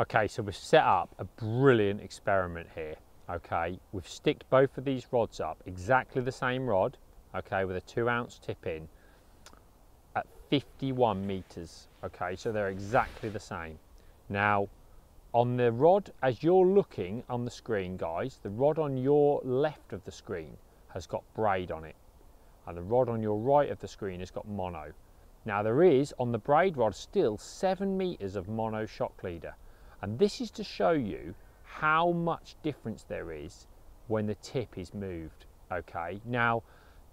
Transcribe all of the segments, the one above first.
Okay, so we've set up a brilliant experiment here. Okay, we've sticked both of these rods up, exactly the same rod, okay, with a 2-ounce tip in at 51 meters. Okay, so they're exactly the same. Now, on the rod, as you're looking on the screen, guys, the rod on your left of the screen has got braid on it, and the rod on your right of the screen has got mono. Now, there is on the braid rod still 7 meters of mono shock leader, and this is to show you how much difference there is when the tip is moved. Okay, now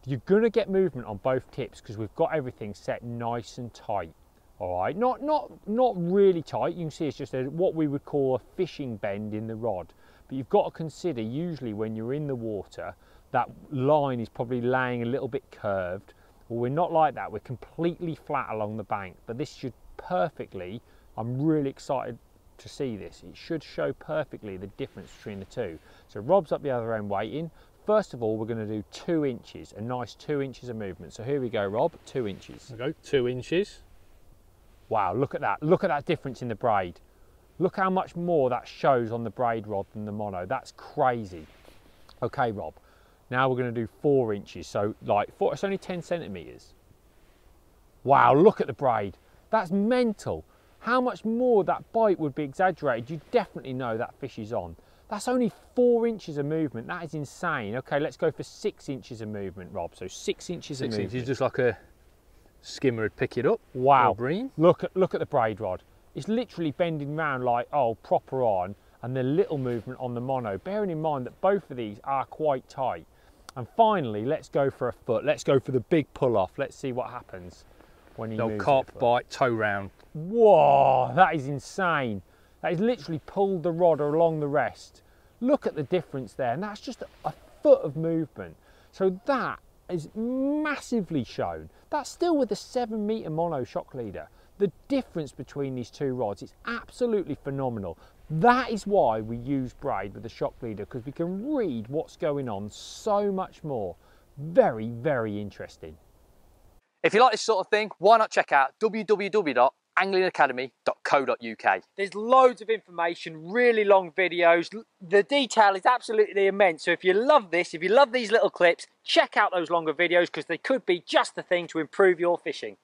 you're going to get movement on both tips because we've got everything set nice and tight. All right, not really tight. You can see it's just what we would call a fishing bend in the rod. But you've got to consider, usually when you're in the water, that line is probably laying a little bit curved. Well, we're not like that. We're completely flat along the bank. But this should perfectly, I'm really excited to see this. It should show perfectly the difference between the two. So Rob's up the other end waiting. First of all, we're going to do 2 inches, a nice 2 inches of movement. So here we go, Rob, 2 inches. There we go, 2 inches. Wow, look at that. Look at that difference in the braid. Look how much more that shows on the braid rod than the mono. That's crazy. Okay, Rob, now we're going to do 4 inches. So like, it's only 10 centimeters. Wow, look at the braid. That's mental. How much more that bite would be exaggerated. You definitely know that fish is on. That's only 4 inches of movement. That is insane. Okay, let's go for 6 inches of movement, Rob. So 6 inches of movement. 6 inches, just like a skimmer would pick it up. Wow. Look at the braid rod. It's literally bending round like, oh, proper on, and the little movement on the mono. Bearing in mind that both of these are quite tight. And finally, let's go for a foot. Let's go for the big pull off. Let's see what happens when he moves. Carp bite, toe round. Whoa, that is insane. That is literally pulled the rod along the rest. Look at the difference there, and that's just a foot of movement. So that is massively shown. That's still with a 7 meter mono shock leader. The difference between these two rods is absolutely phenomenal. That is why we use braid with the shock leader, because we can read what's going on so much more. Very, very interesting. If you like this sort of thing, why not check out www.anglingacademy.co.uk. There's loads of information, really long videos. The detail is absolutely immense. So if you love this, if you love these little clips, check out those longer videos because they could be just the thing to improve your fishing.